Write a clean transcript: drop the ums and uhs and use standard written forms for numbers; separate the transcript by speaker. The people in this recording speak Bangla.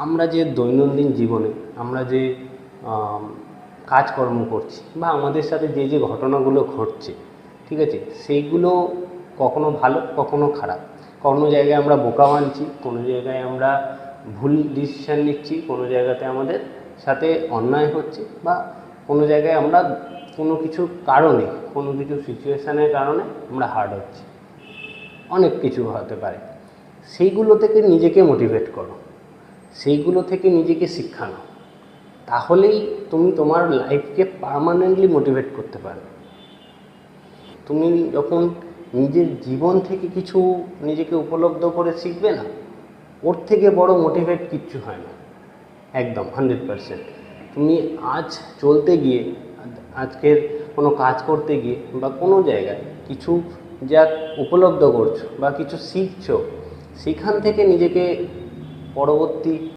Speaker 1: আমরা যে দৈনন্দিন জীবনে আমরা যে কাজকর্ম করছি বা আমাদের সাথে যে যে ঘটনাগুলো ঘটছে, ঠিক আছে, সেইগুলো কখনো ভালো কখনো খারাপ। কোনো জায়গায় আমরা বোকা মানছি, কোনো জায়গায় আমরা ভুল ডিসিশান নিচ্ছি, কোনো জায়গাতে আমাদের সাথে অন্যায় হচ্ছে, বা কোনো জায়গায় আমরা কোনো কিছু কারণে, কোনো কিছু সিচুয়েশানের কারণে আমরা হার্ড হচ্ছি। অনেক কিছু হতে পারে। সেইগুলো থেকে নিজেকে মোটিভেট করো, সেইগুলো থেকে নিজেকে শিক্ষা নাও, তাহলেই তুমি তোমার লাইফকে পার্মানেন্টলি মোটিভেট করতে পারবে। তুমি যখন নিজের জীবন থেকে কিছু নিজেকে উপলব্ধ করে শিখবে না, ওর থেকে বড় মোটিভেট কিচ্ছু হয় না। একদম 100%। তুমি আজ চলতে গিয়ে, আজকের কোনো কাজ করতে গিয়ে বা কোনো জায়গায় কিছু যা উপলব্ধ করছো বা কিছু শিখছো, সেখান থেকে নিজেকে পরবর্তী